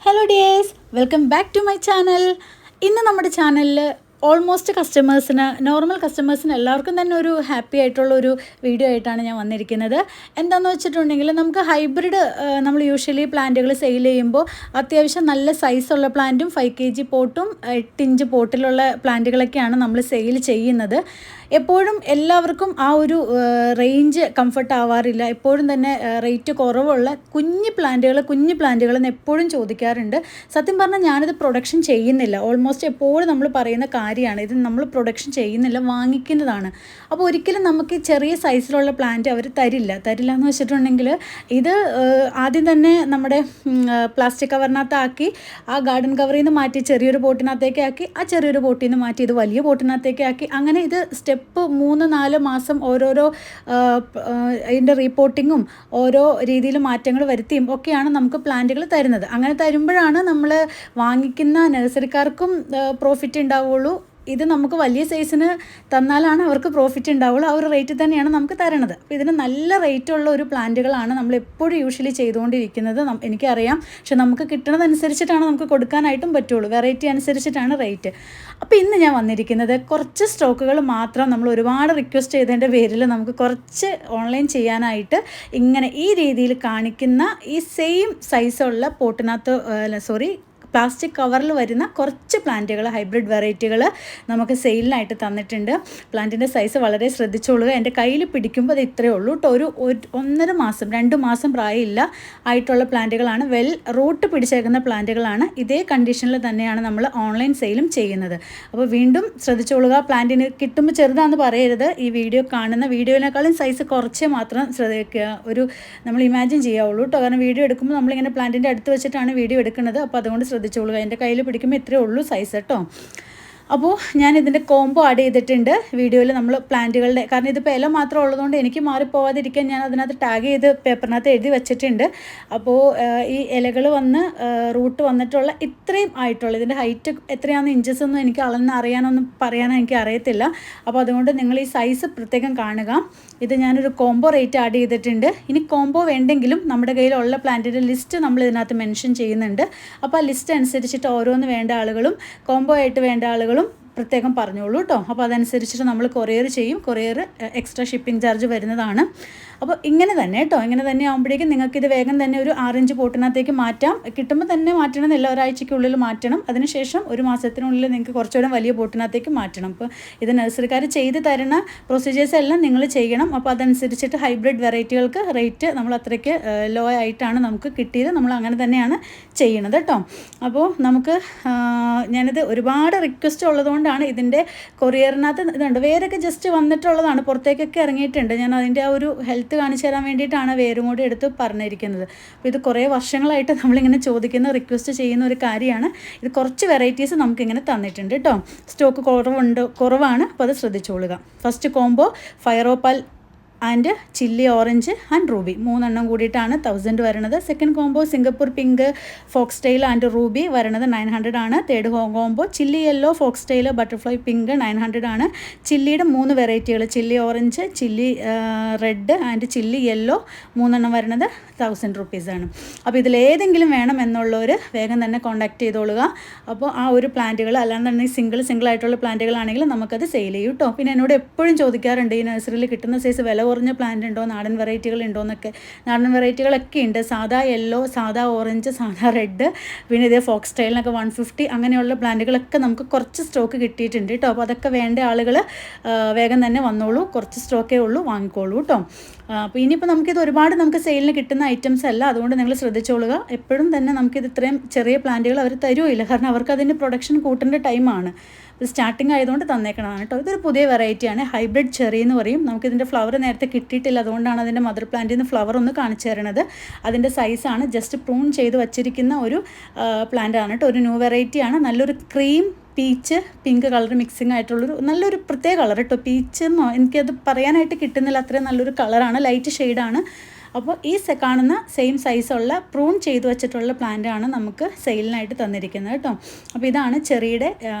Hello dears, welcome back to my channel. ഇന്ന് നമ്മുടെ ചാനലിൽ ഓൾമോസ്റ്റ് കസ്റ്റമേഴ്സിന്, നോർമൽ കസ്റ്റമേഴ്സിന് എല്ലാവർക്കും തന്നെ ഒരു ഹാപ്പി ആയിട്ടുള്ള ഒരു വീഡിയോ ആയിട്ടാണ് ഞാൻ വന്നിരിക്കുന്നത്. എന്താണെന്ന് വെച്ചിട്ടുണ്ടെങ്കിൽ നമുക്ക് ഹൈബ്രിഡ് നമ്മൾ യൂഷ്വലി പ്ലാന്റുകൾ സെയിൽ ചെയ്യുമ്പോൾ അത്യാവശ്യം നല്ല സൈസുള്ള പ്ലാന്റും 5 kg പോട്ടും 8 ഇഞ്ച് പോട്ടിലുള്ള പ്ലാന്റുകളൊക്കെയാണ് നമ്മൾ സെയിൽ ചെയ്യുന്നത്. എപ്പോഴും എല്ലാവർക്കും ആ ഒരു റേഞ്ച് കംഫർട്ട് ആവാറില്ല. എപ്പോഴും തന്നെ റേറ്റ് കുറവുള്ള കുഞ്ഞു പ്ലാന്റുകൾ എന്ന് എപ്പോഴും ചോദിക്കാറുണ്ട്. സത്യം പറഞ്ഞാൽ ഞാനിത് പ്രൊഡക്ഷൻ ചെയ്യുന്നില്ല. ഓൾമോസ്റ്റ് എപ്പോഴും നമ്മൾ പറയുന്ന കാര്യമാണ്, ഇത് നമ്മൾ പ്രൊഡക്ഷൻ ചെയ്യുന്നില്ല, വാങ്ങിക്കുന്നതാണ്. അപ്പോൾ ഒരിക്കലും നമുക്ക് ചെറിയ സൈസിലുള്ള പ്ലാന്റ് അവർ തരില്ല എന്ന് വെച്ചിട്ടുണ്ടെങ്കിൽ ഇത് ആദ്യം തന്നെ നമ്മുടെ പ്ലാസ്റ്റിക് കവറിനകത്താക്കി ആ ഗാർഡൻ കവറിൽ നിന്ന് മാറ്റി ചെറിയൊരു പോട്ടിനകത്തേക്ക് ആക്കി, ആ ചെറിയൊരു പോട്ടിൽ നിന്ന് മാറ്റി ഇത് വലിയ പോട്ടിനകത്തേക്ക് ആക്കി, അങ്ങനെ ഇത് സ്റ്റെപ്പ് 3-4 മാസം ഓരോരോ അതിൻ്റെ റിപ്പോർട്ടിങ്ങും ഓരോ രീതിയിൽ മാറ്റങ്ങൾ വരുത്തിയും ഒക്കെയാണ് നമുക്ക് പ്ലാന്റുകൾ തരുന്നത്. അങ്ങനെ തരുമ്പോഴാണ് നമ്മൾ വാങ്ങിക്കുന്ന നഴ്സറിക്കാർക്കും പ്രോഫിറ്റ് ഉണ്ടാവുള്ളൂ. ഇത് നമുക്ക് വലിയ സൈസിന് തന്നാലാണ് അവർക്ക് പ്രോഫിറ്റ് ഉണ്ടാവുള്ളൂ. ആ ഒരു റേറ്റ് തന്നെയാണ് നമുക്ക് തരണത്. അപ്പോൾ ഇതിന് നല്ല റേറ്റുള്ള ഒരു പ്ലാന്റുകളാണ് നമ്മൾ എപ്പോഴും യൂഷ്വലി ചെയ്തുകൊണ്ടിരിക്കുന്നത്. എനിക്കറിയാം, പക്ഷെ നമുക്ക് കിട്ടുന്നതനുസരിച്ചിട്ടാണ് നമുക്ക് കൊടുക്കാനായിട്ടും പറ്റുള്ളൂ. വെറൈറ്റി അനുസരിച്ചിട്ടാണ് റേറ്റ്. അപ്പോൾ ഇന്ന് ഞാൻ വന്നിരിക്കുന്നത് കുറച്ച് സ്റ്റോക്കുകൾ മാത്രം, നമ്മൾ ഒരുപാട് റിക്വസ്റ്റ് ചെയ്തതിൻ്റെ പേരിൽ നമുക്ക് കുറച്ച് ഓൺലൈൻ ചെയ്യാനായിട്ട് ഇങ്ങനെ ഈ രീതിയിൽ കാണിക്കുന്ന ഈ സെയിം സൈസുള്ള പോട്ടിനകത്ത് പ്ലാസ്റ്റിക് കവറിൽ വരുന്ന കുറച്ച് പ്ലാന്റുകൾ, ഹൈബ്രിഡ് വെറൈറ്റികൾ നമുക്ക് സെയിലിനായിട്ട് തന്നിട്ടുണ്ട്. പ്ലാന്റിൻ്റെ സൈസ് വളരെ ശ്രദ്ധിച്ചോളുക. എൻ്റെ കയ്യിൽ പിടിക്കുമ്പോൾ അത് ഇത്രയേ ഉള്ളൂ കേട്ടോ. ഒരു 1.5 മാസം 2 മാസം പ്രായമില്ല ആയിട്ടുള്ള പ്ലാന്റുകളാണ്. റൂട്ട് പിടിച്ചേക്കുന്ന പ്ലാന്റുകളാണ്. ഇതേ കണ്ടീഷനിൽ തന്നെയാണ് നമ്മൾ ഓൺലൈൻ സെയിലും ചെയ്യുന്നത്. അപ്പോൾ വീണ്ടും ശ്രദ്ധിച്ചോളുക. പ്ലാന്റിന് കിട്ടുമ്പോൾ ചെറുതാണെന്ന് പറയരുത്. ഈ വീഡിയോയിനേക്കാളും സൈസ് കുറച്ചേ മാത്രം ശ്രദ്ധിക്കുക. നമ്മൾ ഇമാജിൻ ചെയ്യാവുള്ളൂ കേട്ടോ. കാരണം വീഡിയോ എടുക്കുമ്പോൾ നമ്മളിങ്ങനെ പ്ലാന്റിൻ്റെ അടുത്ത് വെച്ചിട്ടാണ് വീഡിയോ എടുക്കുന്നത്. അപ്പോൾ അതുകൊണ്ട് ശ്രദ്ധിച്ചോളുക. എൻ്റെ കയ്യിൽ പിടിക്കുമ്പോൾ ഇത്രയേ ഉള്ളൂ സൈസ് കേട്ടോ. അപ്പോൾ ഞാൻ ഇതിൻ്റെ കോംബോ ആഡ് ചെയ്തിട്ടുണ്ട് വീഡിയോയിൽ. നമ്മൾ പ്ലാന്റുകളുടെ, കാരണം ഇതിപ്പോൾ ഇല മാത്രം ഉള്ളതുകൊണ്ട് എനിക്ക് മാറിപ്പോവാതിരിക്കാൻ ഞാൻ അതിനകത്ത് ടാഗ് ചെയ്ത് പേപ്പറിനകത്ത് എഴുതി വെച്ചിട്ടുണ്ട്. അപ്പോൾ ഈ ഇലകൾ വന്ന് റൂട്ട് വന്നിട്ടുള്ള ഇത്രയും ആയിട്ടുള്ള, ഇതിൻ്റെ ഹൈറ്റ് എത്രയാണെന്ന് ഇഞ്ചസ് ഒന്നും എനിക്ക് പറയാനോ എനിക്ക് അറിയത്തില്ല. അപ്പോൾ അതുകൊണ്ട് നിങ്ങൾ ഈ സൈസ് പ്രത്യേകം കാണുക. ഇത് ഞാനൊരു കോംബോ റേറ്റ് ആഡ് ചെയ്തിട്ടുണ്ട്. ഇനി കോംബോ വേണ്ടെങ്കിലും നമ്മുടെ കയ്യിലുള്ള പ്ലാന്റിൻ്റെ ലിസ്റ്റ് നമ്മൾ ഇതിനകത്ത് മെൻഷൻ ചെയ്യുന്നുണ്ട്. അപ്പോൾ ആ ലിസ്റ്റ് അനുസരിച്ചിട്ട് ഓരോന്ന് വേണ്ട ആളുകളും കോംബോ ആയിട്ട് വേണ്ട ആളുകളും പ്രത്യേകം പറഞ്ഞോളൂ കേട്ടോ. അപ്പോൾ അതനുസരിച്ചിട്ട് നമ്മൾ കൊറിയർ ചെയ്യും. കൊറിയർ എക്സ്ട്രാ ഷിപ്പിംഗ് ചാർജ് വരുന്നതാണ്. അപ്പോൾ ഇങ്ങനെ തന്നെ കേട്ടോ. ഇങ്ങനെ തന്നെ ആകുമ്പോഴേക്കും നിങ്ങൾക്കിത് വേഗം തന്നെ ഒരു 6 ഇഞ്ച് പോട്ടിനകത്തേക്ക് മാറ്റാം. കിട്ടുമ്പോൾ തന്നെ മാറ്റണമെന്നില്ല, ഒരാഴ്ചയ്ക്കുള്ളിൽ മാറ്റണം. അതിനുശേഷം 1 മാസത്തിനുള്ളിൽ നിങ്ങൾക്ക് കുറച്ചുകൂടെ വലിയ പോട്ടിനകത്തേക്ക് മാറ്റണം. അപ്പോൾ ഇത് നഴ്സറിക്കാർ ചെയ്ത് തരുന്ന പ്രൊസീജിയേഴ്സ് എല്ലാം നിങ്ങൾ ചെയ്യണം. അപ്പോൾ അതനുസരിച്ചിട്ട് ഹൈബ്രിഡ് വെറൈറ്റികൾക്ക് റേറ്റ് നമ്മൾ അത്രയ്ക്ക് ലോ ആയിട്ടാണ് നമുക്ക് കിട്ടിയത്. നമ്മൾ അങ്ങനെ തന്നെയാണ് ചെയ്യണത് കേട്ടോ. അപ്പോൾ നമുക്ക് ഞാനിത് ഒരുപാട് റിക്വസ്റ്റ് ഉള്ളതുകൊണ്ടാണ് ഇതിൻ്റെ കൊറിയറിനകത്ത് ഇതുണ്ട്. വേരൊക്കെ ജസ്റ്റ് വന്നിട്ടുള്ളതാണ്, പുറത്തേക്കൊക്കെ ഇറങ്ങിയിട്ടുണ്ട്. ഞാൻ അതിൻ്റെ ആ ഒരു ഹെൽത്ത് കാണിച്ചു തരാൻ വേണ്ടിയിട്ടാണ് വേരും കൂടി എടുത്ത് പറഞ്ഞിരിക്കുന്നത്. അപ്പോൾ ഇത് കുറേ വർഷങ്ങളായിട്ട് നമ്മളിങ്ങനെ റിക്വസ്റ്റ് ചെയ്യുന്ന ഒരു കാര്യമാണ്. ഇത് കുറച്ച് വെറൈറ്റീസ് നമുക്കിങ്ങനെ തന്നിട്ടുണ്ട് കേട്ടോ. സ്റ്റോക്ക് കുറവാണ്. അപ്പോൾ അത് ശ്രദ്ധിച്ചോളുക. First combo fire opal and chilli orange and ruby 3 എണ്ണം കൂടിയിട്ടാണ് 1000 വരുന്നത്. Second combo Singapore pink fox tail and ruby വരുന്നത് 900 ആണ്. Third combo chilli yellow fox tail butterfly pink 900 ആണ്. ചില്ലിയുടെ 3 വെറൈറ്റികൾ, chilli orange, chilli red and chilli yellow 3 എണ്ണം വരുന്നത് 1000 റുപ്പീസാണ്. അപ്പോൾ ഇതിലേതെങ്കിലും വേണം എന്നുള്ളവർ വേഗം തന്നെ കോൺടാക്ട് ചെയ്തോളുക. അപ്പോൾ ആ ഒരു പ്ലാന്റുകൾ, അല്ലാന്നുണ്ടെങ്കിൽ സിംഗിൾ ആയിട്ടുള്ള പ്ലാന്റുകളാണെങ്കിൽ നമുക്കത് സെയിൽ ചെയ്യും കേട്ടോ. പിന്നെ എന്നോട് എപ്പോഴും ചോദിക്കാറുണ്ട്, ഈ നഴ്സറിയിൽ കിട്ടുന്ന സൈസ് വില കുറഞ്ഞ പ്ലാന്റ് ഉണ്ടോ, നാടൻ വെറൈറ്റികൾ ഉണ്ടോ എന്നൊക്കെ. നാടൻ വെറൈറ്റികളൊക്കെ ഉണ്ട്. സാധാ യെല്ലോ, സാധാ ഓറഞ്ച്, സാധാ റെഡ്, പിന്നെ ഇതേ ഫോക്സ് സ്റ്റൈലിനൊക്കെ 150 അങ്ങനെയുള്ള പ്ലാന്റുകളൊക്കെ നമുക്ക് കുറച്ച് സ്റ്റോക്ക് കിട്ടിയിട്ടുണ്ട് കേട്ടോ. അപ്പോൾ അതൊക്കെ വേണ്ട ആളുകൾ വേഗം തന്നെ വന്നോളൂ. കുറച്ച് സ്റ്റോക്കേ ഉള്ളൂ, വാങ്ങിക്കോളൂ കേട്ടോ. അപ്പോൾ ഇനിയിപ്പോൾ നമുക്കിത് ഒരുപാട് നമുക്ക് സെയിലിന് കിട്ടുന്ന ഐറ്റംസ് അല്ല. അതുകൊണ്ട് നിങ്ങൾ ശ്രദ്ധിച്ചോളുക. എപ്പോഴും തന്നെ നമുക്കിത് ഇത്രയും ചെറിയ പ്ലാന്റുകൾ അവർ തരുമില്ല. കാരണം അവർക്ക് അതിൻ്റെ പ്രൊഡക്ഷൻ കൂട്ടേണ്ട ടൈമാണ്. ഇത് സ്റ്റാർട്ടിങ് ആയതുകൊണ്ട് തന്നേക്കണതാണ് കേട്ടോ. ഇതൊരു പുതിയ വെറൈറ്റിയാണ്, ഹൈബ്രിഡ് ചെറി എന്ന് പറയും. നമുക്കിതിൻ്റെ ഫ്ലവർ നേരത്തെ കിട്ടിയിട്ടില്ല, അതുകൊണ്ടാണ് അതിൻ്റെ മദർ പ്ലാന്റിൽ നിന്ന് ഫ്ലവർ ഒന്ന് കാണിച്ചു തരണത്. അതിൻ്റെ സൈസാണ്, ജസ്റ്റ് പ്രൂൺ ചെയ്ത് വച്ചിരിക്കുന്ന ഒരു പ്ലാന്റ് ആണ് കേട്ടോ. ഒരു ന്യൂ വെറൈറ്റിയാണ്. നല്ലൊരു cream peach pink colour mixing ആയിട്ടുള്ളൊരു നല്ലൊരു പ്രത്യേക കളർ കേട്ടോ. പീച്ച് എന്നോ എനിക്കത് പറയാനായിട്ട് കിട്ടുന്നില്ല, അത്രയും നല്ലൊരു കളറാണ്, ലൈറ്റ് ഷെയ്ഡാണ്. അപ്പോൾ ഈ കാണുന്ന സെയിം സൈസുള്ള പ്രൂൺ ചെയ്ത് വെച്ചിട്ടുള്ള പ്ലാന്റാണ് നമുക്ക് സെയിലിനായിട്ട് തന്നിരിക്കുന്നത് കേട്ടോ. അപ്പോൾ ഇതാണ് ചെറിയുടെ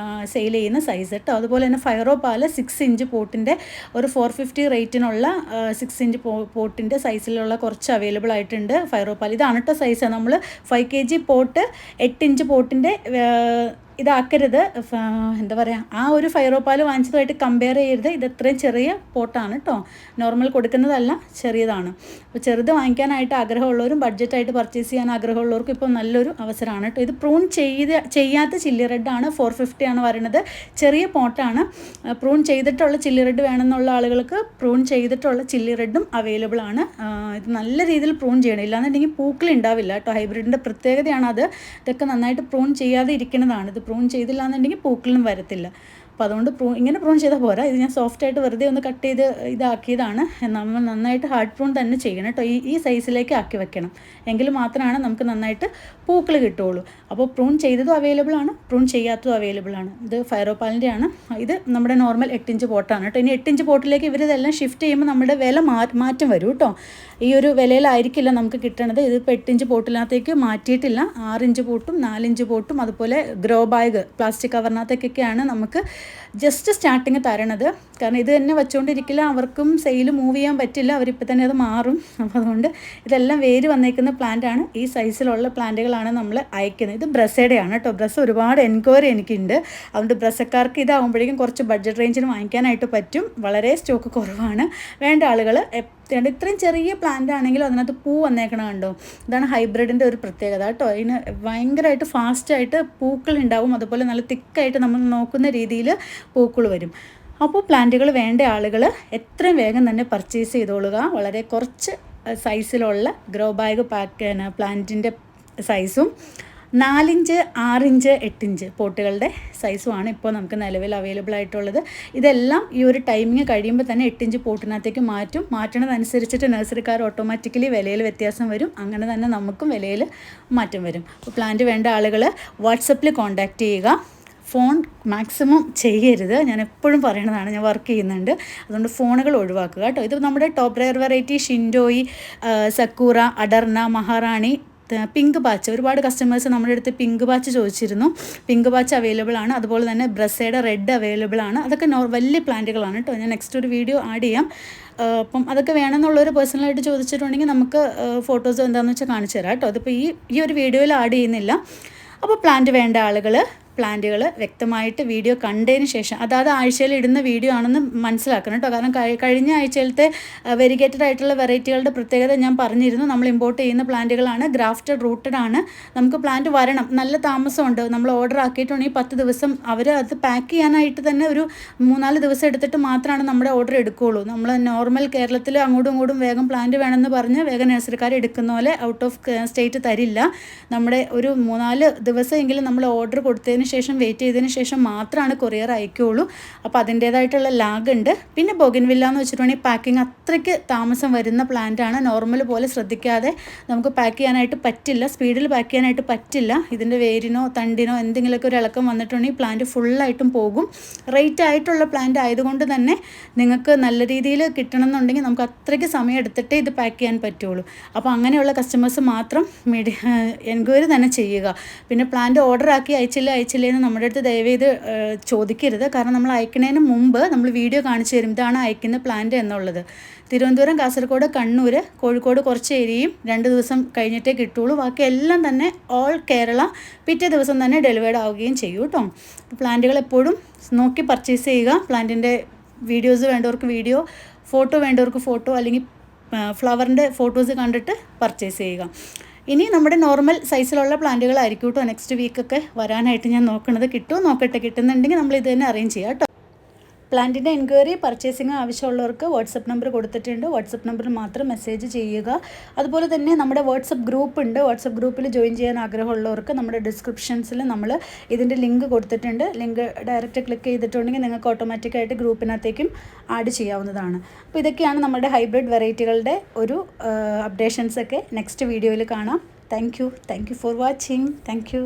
സെയിൽ ചെയ്യുന്ന സൈസ് കേട്ടോ. അതുപോലെ തന്നെ ഫൈറോപാൽ 6 ഇഞ്ച് പോട്ടിൻ്റെ ഒരു 450 റേറ്റിനുള്ള 6 ഇഞ്ച് പോട്ടിൻ്റെ സൈസിലുള്ള കുറച്ച് അവൈലബിൾ ആയിട്ടുണ്ട് ഫൈറോപാൽ. ഇതാണ് കേട്ടോ സൈസ്. നമ്മൾ 5 kg പോട്ട് 8 ഇഞ്ച് പോട്ടിൻ്റെ ഇതാക്കരുത്, എന്താ പറയുക, ആ ഒരു ഫൈറോപാൽ വാങ്ങിച്ചതുമായിട്ട് കമ്പയർ ചെയ്യരുത്. ഇത് ഇത്രയും ചെറിയ പോട്ടാണ് കേട്ടോ, നോർമൽ കൊടുക്കുന്നതല്ല, ചെറിയതാണ്. അപ്പോൾ ചെറുത് വാങ്ങിക്കാനായിട്ട് ആഗ്രഹമുള്ളവരും ബഡ്ജറ്റായിട്ട് പർച്ചേസ് ചെയ്യാൻ ആഗ്രഹമുള്ളവർക്കും ഇപ്പോൾ നല്ലൊരു അവസരമാണ് കേട്ടോ. ഇത് പ്രൂൺ ചെയ്യാത്ത ചില്ലി റെഡാണ്, 450 ആണ് വരുന്നത്. ചെറിയ പോട്ടാണ്. പ്രൂൺ ചെയ്തിട്ടുള്ള ചില്ലി റെഡ് വേണമെന്നുള്ള ആളുകൾക്ക് പ്രൂൺ ചെയ്തിട്ടുള്ള ചില്ലി റെഡും അവൈലബിൾ ആണ്. ഇത് നല്ല രീതിയിൽ പ്രൂൺ ചെയ്യണം, ഇല്ലാന്നുണ്ടെങ്കിൽ പൂക്കളുണ്ടാവില്ല കേട്ടോ. ഹൈബ്രിഡിൻ്റെ പ്രത്യേകതയാണ് അത്. ഇതൊക്കെ നന്നായിട്ട് പ്രൂൺ ചെയ്യാതെ ഇരിക്കുന്നതാണ്. ഇത് പ്രൂൺ ചെയ്തില്ല എന്നുണ്ടെങ്കിൽ പൂക്കളൊന്നും വരത്തില്ല. അപ്പോൾ അതുകൊണ്ട് ഇങ്ങനെ പ്രൂൺ ചെയ്താൽ പോരാ. ഇത് ഞാൻ സോഫ്റ്റായിട്ട് വെറുതെ ഒന്ന് കട്ട് ചെയ്ത് ഇതാക്കിയതാണ്. നമ്മൾ നന്നായിട്ട് ഹാർഡ് പ്രൂൺ തന്നെ ചെയ്യണം കേട്ടോ. ഈ സൈസിലേക്ക് ആക്കി വെക്കണം, എങ്കിൽ മാത്രമാണ് നമുക്ക് നന്നായിട്ട് പൂക്കൾ കിട്ടുകയുള്ളൂ. അപ്പോൾ പ്രൂൺ ചെയ്തതും അവൈലബിൾ ആണ്, പ്രൂൺ ചെയ്യാത്തതും അവൈലബിൾ ആണ്. ഇത് ഫൈറോപാലിൻ്റെ ആണ്. ഇത് നമ്മുടെ നോർമൽ 8 ഇഞ്ച് പോട്ടാണ് കേട്ടോ. ഇനി 8 ഇഞ്ച് പോട്ടിലേക്ക് ഇവരിതെല്ലാം ഷിഫ്റ്റ് ചെയ്യുമ്പോൾ നമ്മുടെ വില മാറ്റം വരും കേട്ടോ. ഈ ഒരു വിലയിലായിരിക്കില്ല നമുക്ക് കിട്ടണത്. ഇതിപ്പോൾ 8 ഇഞ്ച് പോട്ടിനകത്തേക്ക് മാറ്റിയിട്ടില്ല. 6 ഇഞ്ച് പോട്ടും 4 ഇഞ്ച് പോട്ടും അതുപോലെ ഗ്രോ ബാഗ് പ്ലാസ്റ്റിക് കവറിനകത്തേക്കൊക്കെയാണ് നമുക്ക് ജസ്റ്റ് സ്റ്റാർട്ടിങ് തരണത്. കാരണം ഇത് തന്നെ വെച്ചുകൊണ്ടിരിക്കില്ല, അവർക്കും സെയിൽ മൂവ് ചെയ്യാൻ പറ്റില്ല, അവരിപ്പോൾ തന്നെ അത് മാറും. അപ്പോൾ അതുകൊണ്ട് ഇതെല്ലാം വേര് വന്നേക്കുന്ന പ്ലാന്റാണ്. ഈ സൈസിലുള്ള പ്ലാന്റുകളാണ് നമ്മൾ അയക്കുന്നത്. ഇത് ബ്രസയുടെയാണ് കേട്ടോ. ബ്രസ് ഒരുപാട് എൻക്വയറി എനിക്കുണ്ട്. അതുകൊണ്ട് ബ്രസക്കാർക്ക് ഇതാകുമ്പോഴേക്കും കുറച്ച് ബഡ്ജറ്റ് റേഞ്ചിന് വാങ്ങിക്കാനായിട്ട് പറ്റും. വളരെ സ്റ്റോക്ക് കുറവാണ്. വേണ്ട ആളുകൾ ഇത്രയും ചെറിയ പ്ലാന്റ് ആണെങ്കിലും അതിനകത്ത് പൂ വന്നേക്കണം കണ്ടോ. ഇതാണ് ഹൈബ്രിഡിൻ്റെ ഒരു പ്രത്യേകത കേട്ടോ. ഇതിന് ഭയങ്കരമായിട്ട് ഫാസ്റ്റായിട്ട് പൂക്കൾ ഉണ്ടാവും. അതുപോലെ നല്ല തിക്കായിട്ട് നമ്മൾ നോക്കുന്ന രീതിയിൽ പൂക്കൾ വരും. അപ്പോൾ പ്ലാന്റുകൾ വേണ്ട ആളുകൾ എത്രയും വേഗം തന്നെ പർച്ചേസ് ചെയ്തോളുക. വളരെ കുറച്ച് സൈസിലുള്ള ഗ്രോ ബാഗ് പ്ലാന്റിൻ്റെ സൈസും 4 ഇഞ്ച് 6 ഇഞ്ച് 8 ഇഞ്ച് പോട്ടുകളുടെ സൈസുമാണ് ഇപ്പോൾ നമുക്ക് നിലവിൽ അവൈലബിൾ ആയിട്ടുള്ളത്. ഇതെല്ലാം ഈ ഒരു ടൈമിങ് കഴിയുമ്പോൾ തന്നെ 8 ഇഞ്ച് പോട്ടിനകത്തേക്ക് മാറ്റണതനുസരിച്ചിട്ട് നഴ്സറിക്കാർ ഓട്ടോമാറ്റിക്കലി വിലയിൽ വ്യത്യാസം വരും. അങ്ങനെ തന്നെ നമുക്കും വിലയിൽ മാറ്റം വരും. അപ്പോൾ പ്ലാന്റ് വേണ്ട ആളുകൾ വാട്സപ്പിൽ കോൺടാക്റ്റ് ചെയ്യുക. ഫോൺ മാക്സിമം ചെയ്യരുത്, ഞാൻ എപ്പോഴും പറയണതാണ്. ഞാൻ വർക്ക് ചെയ്യുന്നുണ്ട്, അതുകൊണ്ട് ഫോണുകൾ ഒഴിവാക്കുക കേട്ടോ. ഇത് നമ്മുടെ ടോപ്പ് റെയർ വെറൈറ്റി ഷിൻഡോയി, സക്കൂറ, അഡർന, മഹാറാണി, പിങ്ക് പാച്ച്. ഒരുപാട് കസ്റ്റമേഴ്സ് നമ്മുടെ അടുത്ത് പിങ്ക് പാച്ച് ചോദിച്ചിരുന്നു. പിങ്ക് പാച്ച് അവൈലബിൾ ആണ്. അതുപോലെ തന്നെ ബ്രസയുടെ റെഡ് അവൈലബിൾ ആണ്. അതൊക്കെ വലിയ പ്ലാന്റുകളാണ് കേട്ടോ. ഞാൻ നെക്സ്റ്റ് ഒരു വീഡിയോ ആഡ് ചെയ്യാം. അപ്പം അതൊക്കെ വേണമെന്നുള്ളൊരു പേഴ്സണലായിട്ട് ചോദിച്ചിട്ടുണ്ടെങ്കിൽ നമുക്ക് ഫോട്ടോസ് എന്താണെന്ന് വെച്ചാൽ കാണിച്ചു തരാം കേട്ടോ. അതിപ്പോൾ ഈ ഒരു വീഡിയോയിൽ ആഡ് ചെയ്യുന്നില്ല. അപ്പോൾ പ്ലാന്റ് വേണ്ട ആളുകൾ പ്ലാന്റുകൾ വ്യക്തമായിട്ട് വീഡിയോ കണ്ടതിന് ശേഷം, അതായത് ആഴ്ചയിൽ ഇടുന്ന വീഡിയോ ആണെന്ന് മനസ്സിലാക്കണം കേട്ടോ. കാരണം കഴിഞ്ഞ ആഴ്ചയിലത്തെ വെരിഗേറ്റഡ് ആയിട്ടുള്ള വെറൈറ്റികളുടെ പ്രത്യേകത ഞാൻ പറഞ്ഞിരുന്നു. നമ്മൾ ഇമ്പോർട്ട് ചെയ്യുന്ന പ്ലാന്റുകളാണ്, ഗ്രാഫ്റ്റഡ് റൂട്ടഡ് ആണ്. നമുക്ക് പ്ലാന്റ് വരണം, നല്ല താമസമുണ്ട്. നമ്മൾ ഓർഡർ ആക്കിയിട്ടുണ്ടെങ്കിൽ 10 ദിവസം അവർ അത് പാക്ക് ചെയ്യാനായിട്ട് തന്നെ ഒരു 3-4 ദിവസം എടുത്തിട്ട് മാത്രമാണ് നമ്മുടെ ഓർഡർ എടുക്കുകയുള്ളൂ. നമ്മൾ നോർമൽ കേരളത്തിൽ അങ്ങോട്ടും ഇങ്ങോട്ടും വേഗം പ്ലാന്റ് വേണമെന്ന് പറഞ്ഞ് വേഗം നഴ്സറിക്കാർ എടുക്കുന്ന പോലെ ഔട്ട് ഓഫ് സ്റ്റേറ്റ് തരില്ല. നമ്മുടെ ഒരു 3-4 ദിവസമെങ്കിലും നമ്മൾ ഓർഡർ കൊടുത്തതിന് ശേഷം വെയിറ്റ് ചെയ്തതിന് ശേഷം മാത്രമാണ് കൊറിയർ അയക്കുകയുള്ളൂ. അപ്പോൾ അതിൻ്റേതായിട്ടുള്ള ലാഗ് ഉണ്ട്. പിന്നെ ബോഗൻവില്ല എന്ന് വെച്ചിട്ടുണ്ടെങ്കിൽ പാക്കിംഗ് അത്രയ്ക്ക് താമസം വരുന്ന പ്ലാന്റാണ്. നോർമൽ പോലെ ശ്രദ്ധിക്കാതെ നമുക്ക് പാക്ക് ചെയ്യാനായിട്ട് പറ്റില്ല, സ്പീഡിൽ പാക്ക് ചെയ്യാനായിട്ട് പറ്റില്ല. ഇതിൻ്റെ വേരിനോ തണ്ടിനോ എന്തെങ്കിലുമൊക്കെ ഒരു ഇളക്കം വന്നിട്ടുണ്ടെങ്കിൽ പ്ലാന്റ് ഫുള്ളായിട്ടും പോകും. റേറ്റ് ആയിട്ടുള്ള പ്ലാന്റ് ആയതുകൊണ്ട് തന്നെ നിങ്ങൾക്ക് നല്ല രീതിയിൽ കിട്ടണമെന്നുണ്ടെങ്കിൽ നമുക്ക് അത്രയ്ക്ക് സമയം എടുത്തിട്ടേ ഇത് പാക്ക് ചെയ്യാൻ പറ്റുള്ളൂ. അപ്പോൾ അങ്ങനെയുള്ള കസ്റ്റമേഴ്സ് മാത്രം എൻക്വയറി തന്നെ ചെയ്യുക. പിന്നെ പ്ലാന്റ് ഓർഡർ ആക്കി അയച്ചില്ലേന്ന് നമ്മുടെ അടുത്ത് ദയവേത് ചോദിക്കരുത്. കാരണം നമ്മൾ അയക്കുന്നതിന് മുമ്പ് നമ്മൾ വീഡിയോ കാണിച്ചു തരും, ഇതാണ് അയക്കുന്ന പ്ലാന്റ് എന്നുള്ളത്. തിരുവനന്തപുരം, കാസർഗോഡ്, കണ്ണൂർ, കോഴിക്കോട് കുറച്ച് ഏരിയയും 2 ദിവസം കഴിഞ്ഞിട്ടേ കിട്ടുള്ളൂ. ബാക്കി എല്ലാം തന്നെ ഓൾ കേരള പിറ്റേ ദിവസം തന്നെ ഡെലിവേർഡ് ആവുകയും ചെയ്യും കേട്ടോ. പ്ലാന്റുകൾ എപ്പോഴും നോക്കി പർച്ചേസ് ചെയ്യുക. പ്ലാന്റിൻ്റെ വീഡിയോസ് വേണ്ടവർക്ക് വീഡിയോ, ഫോട്ടോ വേണ്ടവർക്ക് ഫോട്ടോ, അല്ലെങ്കിൽ ഫ്ലവറിൻ്റെ ഫോട്ടോസ് കണ്ടിട്ട് പർച്ചേസ് ചെയ്യുക. ഇനി നമ്മുടെ നോർമൽ സൈസിലുള്ള പ്ലാന്റുകളായിരിക്കും കേട്ടോ നെക്സ്റ്റ് വീക്കൊക്കെ വരാനായിട്ട് ഞാൻ നോക്കണത്. കിട്ടുമോ നോക്കട്ടെ, കിട്ടുന്നുണ്ടെങ്കിൽ നമ്മൾ ഇത് തന്നെ അറേഞ്ച് ചെയ്യാം കേട്ടോ. പ്ലാന്റിൻ്റെ എൻക്വയറി പർച്ചേസിങ് ആവശ്യമുള്ളവർക്ക് വാട്സപ്പ് നമ്പർ കൊടുത്തിട്ടുണ്ട്. വാട്സപ്പ് നമ്പറിൽ മാത്രം മെസ്സേജ് ചെയ്യുക. അതുപോലെ തന്നെ നമ്മുടെ വാട്സപ്പ് ഗ്രൂപ്പ് ഉണ്ട്. വാട്സപ്പ് ഗ്രൂപ്പിൽ ജോയിൻ ചെയ്യാൻ ആഗ്രഹമുള്ളവർക്ക് നമ്മുടെ ഡിസ്ക്രിപ്ഷൻസിൽ നമ്മൾ ഇതിൻ്റെ ലിങ്ക് കൊടുത്തിട്ടുണ്ട്. ലിങ്ക് ഡയറക്റ്റ് ക്ലിക്ക് ചെയ്തിട്ടുണ്ടെങ്കിൽ നിങ്ങൾക്ക് ഓട്ടോമാറ്റിക്കായിട്ട് ഗ്രൂപ്പിനകത്തേക്കും ആഡ് ചെയ്യാവുന്നതാണ്. അപ്പോൾ ഇതൊക്കെയാണ് നമ്മുടെ ഹൈബ്രിഡ് വെറൈറ്റികളുടെ ഒരു അപ്ഡേഷൻസൊക്കെ നെക്സ്റ്റ് വീഡിയോയിൽ കാണാം. Thank you for watching. Thank you.